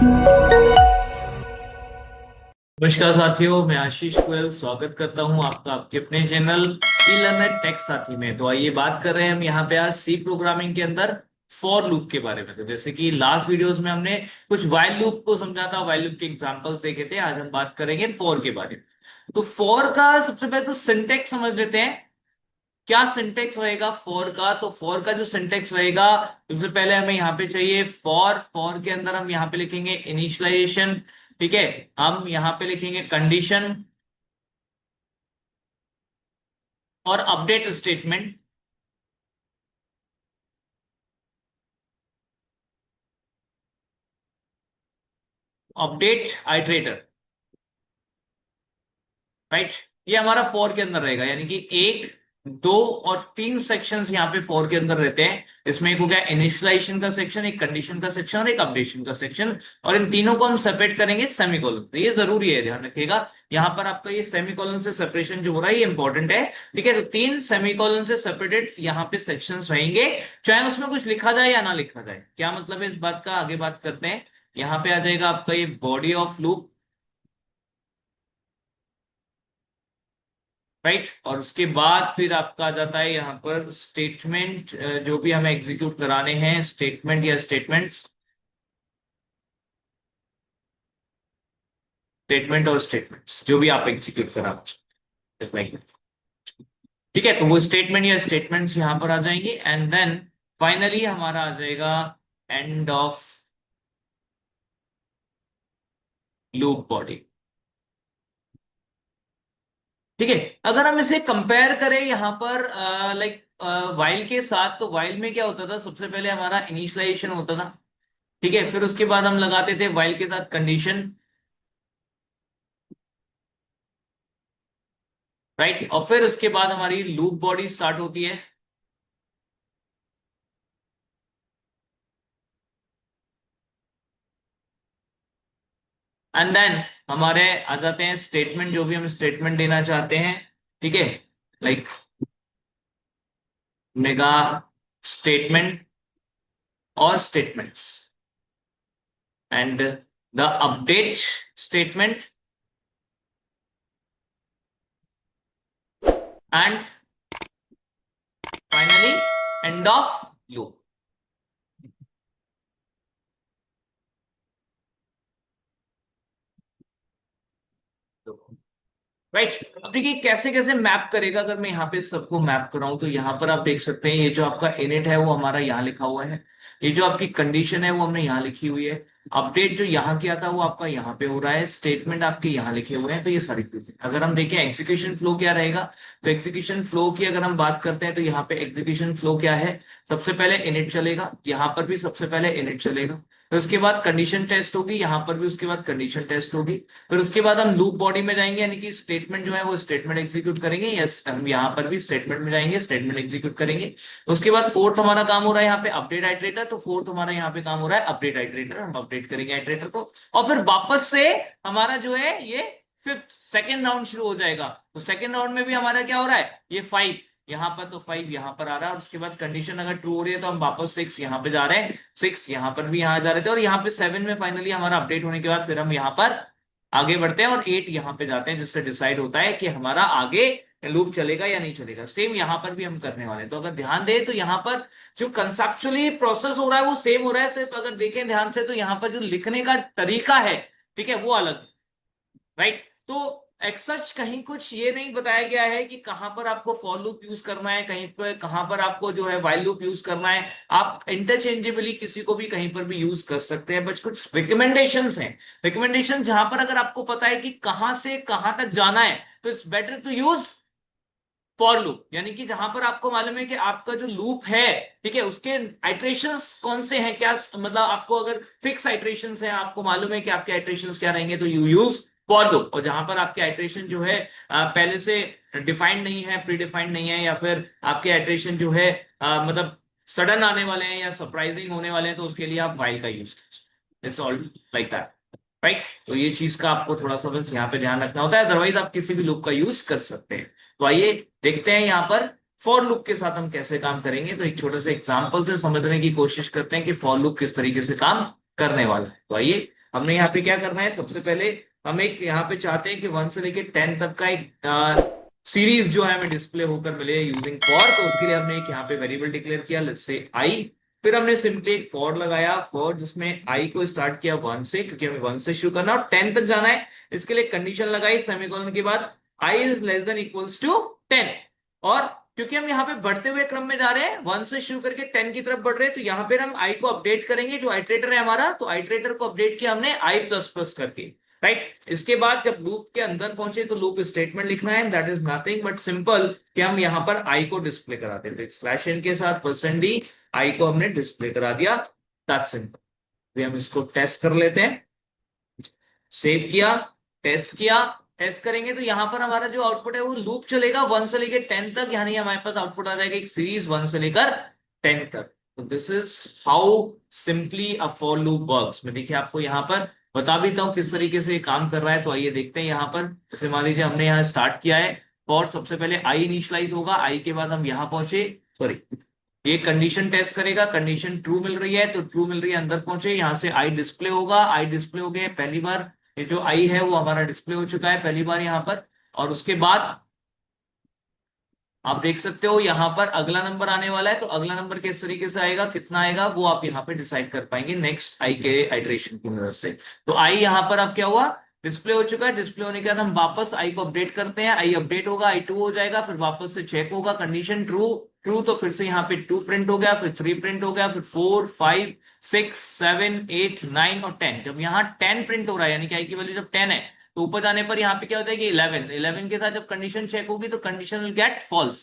नमस्कार साथियों, मैं आशीष गोयल स्वागत करता हूं आपका आपके अपने चैनल ई लर्नर टेक साथी में। तो आइए बात कर रहे हैं हम यहाँ पे आज सी प्रोग्रामिंग के अंदर फॉर लूप के बारे में। तो जैसे कि लास्ट वीडियोस में हमने कुछ वाइल लूप को समझा था, वाइल लूप के एग्जांपल्स देखे थे। आज हम बात करेंगे फॉर के बारे में। तो फॉर का सबसे पहले तो सिंटेक्स समझ लेते हैं। क्या सिंटेक्स रहेगा फॉर का? तो फॉर का जो सिंटेक्स रहेगा, सबसे पहले हमें यहाँ पे चाहिए फॉर। फॉर के अंदर हम यहाँ पे लिखेंगे इनिशियलाइजेशन, ठीक है। हम यहाँ पे लिखेंगे कंडीशन और update statement. Update iterator, right. ये हमारा फॉर के अंदर रहेगा, यानी कि एक, दो और तीन सेक्शंस यहाँ पे फॉर के अंदर रहते हैं। इसमें एक हो गया इनिशियलाइजेशन का सेक्शन, एक कंडीशन का सेक्शन और एक अपडेशन का सेक्शन। और इन तीनों को हम सेपरेट करेंगे सेमीकोलन से। ये जरूरी है, ध्यान रखिएगा। यहाँ पर आपका ये सेमीकोलन से सेपरेशन जो हो रहा है ये इंपॉर्टेंट है, ठीक है। तो तीन सेमीकोलन से सेपरेटेड यहाँ पे सेक्शंस रहेंगे, चाहे उसमें कुछ लिखा जाए या ना लिखा जाए। क्या मतलब है इस बात का, आगे बात करते हैं। यहाँ पे आ जाएगा आपका ये बॉडी ऑफ लूप, राइट। और उसके बाद फिर आपका आ जाता है यहाँ पर स्टेटमेंट, जो भी हमें एग्जीक्यूट कराने हैं, स्टेटमेंट या स्टेटमेंट्स, स्टेटमेंट और स्टेटमेंट्स जो भी आप एग्जीक्यूट कराना चाहते हैं, ठीक है। तो वो स्टेटमेंट या स्टेटमेंट्स यहाँ पर आ जाएंगे एंड देन फाइनली हमारा आ जाएगा एंड ऑफ लूप बॉडी, ठीक है। अगर हम इसे कंपेयर करें यहाँ पर लाइक वाइल के साथ, तो वाइल में क्या होता था, सबसे पहले हमारा इनिशियलाइजेशन होता था, ठीक है। फिर उसके बाद हम लगाते थे वाइल के साथ कंडीशन, राइट। और फिर उसके बाद हमारी लूप बॉडी स्टार्ट होती है। एंड देन हमारे आ जाते हैं स्टेटमेंट, जो भी हम स्टेटमेंट देना चाहते हैं, ठीक है। लाइक मेगा स्टेटमेंट और statements and the update statement and finally end of loop, right. अब देखिए कैसे कैसे मैप करेगा। अगर मैं यहाँ पे सबको मैप कराऊं तो यहाँ पर आप देख सकते हैं, ये जो आपका इनिट है वो हमारा यहाँ लिखा हुआ है, ये जो आपकी कंडीशन है वो हमने यहाँ लिखी हुई है, अपडेट जो यहाँ किया था वो आपका यहाँ पे हो रहा है, स्टेटमेंट आपके यहाँ लिखे हुए हैं। तो ये सारी चीजें, अगर हम देखें एग्जीक्यूशन फ्लो क्या रहेगा, तो एग्जीक्यूशन फ्लो की अगर हम बात करते हैं तो यहाँ पे एग्जीक्यूशन फ्लो क्या है, सबसे पहले इनिट चलेगा, यहाँ पर भी सबसे पहले इनिट चलेगा, फिर उसके बाद कंडीशन टेस्ट होगी, यहाँ पर भी उसके बाद कंडीशन टेस्ट होगी, फिर उसके बाद हम लूप बॉडी में जाएंगे, यानी कि स्टेटमेंट जो है वो स्टेटमेंट एग्जीक्यूट करेंगे। यस, हम यहाँ पर भी स्टेटमेंट में जाएंगे, स्टेटमेंट एग्जीक्यूट करेंगे। उसके बाद फोर्थ हमारा काम हो रहा है यहाँ पे अपडेट आइटरेटर, तो फोर्थ हमारा यहाँ पे काम हो रहा है अपडेट आइटरेटर, हम अपडेट करेंगे आइटरेटर को। और फिर वापस से हमारा जो है ये फिफ्थ सेकेंड राउंड शुरू हो जाएगा। तो सेकेंड राउंड में भी हमारा क्या हो रहा है, ये 5 यहाँ पर, तो 5 यहाँ पर आ रहा है। और उसके बाद कंडीशन अगर ट्रू हो रही है तो हम वापस 6 यहाँ पे जा रहे हैं, 6 यहाँ पर भी यहाँ जा रहे थे, और यहाँ पे 7 में फाइनली हमारा अपडेट होने के बाद फिर हम यहाँ पर आगे बढ़ते हैं और 8 यहाँ पे जाते हैं, जिससे डिसाइड होता है कि हमारा आगे लूप चलेगा या नहीं चलेगा। सेम यहाँ पर भी हम करने वाले हैं। तो अगर ध्यान दें तो यहाँ पर जो कंसेप्चुअली प्रोसेस हो रहा है वो सेम हो रहा है, सिर्फ अगर देखें ध्यान से तो यहाँ पर जो लिखने का तरीका है, ठीक है, वो अलग, राइट। तो एक्सच कहीं कुछ ये नहीं बताया गया है कि कहां पर आपको फॉर लूप यूज करना है, कहीं पर कहां पर आपको जो है व्हाइल लूप यूज करना है। आप इंटरचेंजेबली किसी को भी कहीं पर भी यूज कर सकते हैं, बट कुछ रिकमेंडेशंस हैं। रिकमेंडेशन जहां पर अगर आपको पता है कि कहां से कहां तक जाना है, तो it's better to use for loop. यानी कि जहां पर आपको मालूम है कि आपका जो लूप है, ठीक है, उसके आइट्रेशंस कौन से हैं, क्या मतलब आपको अगर फिक्स आइट्रेशंस हैं, आपको मालूम है कि आपके आइट्रेशंस क्या रहेंगे, तो यू यूज फॉर लूप। और जहां पर आपके आइट्रेशन जो है पहले से डिफाइंड नहीं है, प्री डिफाइंड नहीं है, या फिर आपके आइट्रेशन जो है मतलब सडन आने वाले हैं या सरप्राइजिंग होने वाले हैं, तो उसके लिए आप व्हाइल का यूज कीजिए। It's all like that, right. तो ये चीज का आपको थोड़ा सा बस यहाँ पे ध्यान रखना होता है, अदरवाइज आप किसी भी लूप का यूज कर सकते हैं। तो आइए देखते हैं यहाँ पर फॉर लूप के साथ हम कैसे काम करेंगे। तो एक छोटे से एग्जांपल से समझने की कोशिश करते हैं कि फॉर लूप किस तरीके से काम करने वाला है। तो आइए हमने यहाँ पे क्या करना है, सबसे पहले हम एक यहाँ पे चाहते हैं कि 1 से लेके 10 तक का एक सीरीज जो है हमें डिस्प्ले होकर मिले यूजिंग फॉर। तो उसके लिए हमने एक यहाँ पे वेरिएबल डिक्लेयर किया, लेट्स से आई। फिर हमने सिंपली एक फॉर लगाया, फॉर जिसमें आई को स्टार्ट किया 1 से, क्योंकि हमें 1 से शुरू करना और 10 तक जाना है। इसके लिए कंडीशन लगाई सेमीकोलन के बाद, I is less than equals to 10। और क्योंकि हम यहाँ पे बढ़ते हुए क्रम में जा रहे हैं, 1 से शुरू करके 10 की तरफ बढ़ रहे हैं, तो यहाँ पे हम आई को अपडेट करेंगे, जो आइट्रेटर है हमारा, तो आइट्रेटर को अपडेट किया हमने आई प्लस प्लस करके, राइट। इसके बाद जब लूप के अंदर पहुंचे तो लूप स्टेटमेंट लिखना है, that is nothing but simple कि हम यहाँ पर आई को डिस्प्ले कराते थे, स्लैश एन के साथ %d आई को हमने डिस्प्ले करा दिया, दैट्स सिंपल। हम इसको टेस्ट कर लेते हैं, सेव किया, टेस्ट किया। टेस्ट करेंगे तो यहां पर हमारा जो आउटपुट है वो लूप चलेगा 1 से लेकर 10 तक, यानी हमारे पास आउटपुट आ जाएगा एक सीरीज 1 से लेकर 10 तक। तो this is how simply a for loop works. मैं देखिए आपको यहाँ पर बता भी हूँ किस तरीके से काम कर रहा है। तो आइए देखते हैं यहाँ पर, जैसे मान लीजिए हमने यहाँ स्टार्ट किया है, फॉर सबसे पहले आई इनिशियलाइज होगा, आई के बाद हम यहाँ पहुंचे, सॉरी ये कंडीशन टेस्ट करेगा, कंडीशन ट्रू मिल रही है तो ट्रू मिल रही है, अंदर पहुंचे, यहां से आई डिस्प्ले होगा, आई डिस्प्ले हो गया पहली बार, ये जो आई है वो हमारा डिस्प्ले हो चुका है पहली बार यहाँ पर। और उसके बाद आप देख सकते हो यहाँ पर अगला नंबर आने वाला है, तो अगला नंबर किस तरीके से आएगा, कितना आएगा, वो आप यहाँ पे डिसाइड कर पाएंगे नेक्स्ट आई के आइट्रेशन की मदद से। तो आई यहाँ पर अब क्या हुआ, डिस्प्ले हो चुका है। डिस्प्ले होने के बाद हम वापस आई को अपडेट करते हैं, आई अपडेट होगा, आई 2 हो जाएगा, फिर वापस से चेक होगा, कंडीशन ट्रू, ट्रू तो फिर से यहाँ पे 2 प्रिंट हो गया, फिर 3 प्रिंट हो गया, फिर 4 5 6 7 8 9 और 10। जब यहाँ 10 प्रिंट हो रहा है, यानी कि आई की वैल्यू जब 10 है, तो ऊपर जाने पर यहाँ पे क्या हो जाएगी 11, 11 के साथ जब कंडीशन चेक होगी तो condition will get false,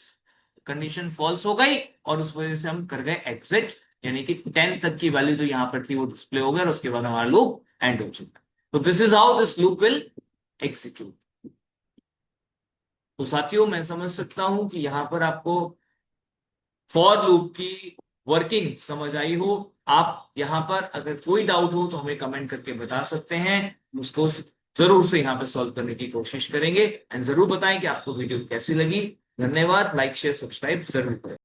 condition false हो गई और उस वजह से हम कर गए एग्जिट, यानी कि 10 तक की वैल्यू जो यहां पर थी वो डिस्प्ले हो गया और उसके बाद हमारा लूप एंड हो चुका। तो this is how this loop will execute. तो साथियों मैं समझ सकता हूं कि यहां पर आपको फॉर लूप की वर्किंग समझ आई हो। आप यहां पर अगर कोई डाउट हो तो हमें कमेंट करके बता सकते हैं, उसको जरूर से यहाँ पे सॉल्व करने की कोशिश करेंगे। एंड जरूर बताएं कि आपको वीडियो कैसी लगी। धन्यवाद, लाइक शेयर सब्सक्राइब जरूर करें।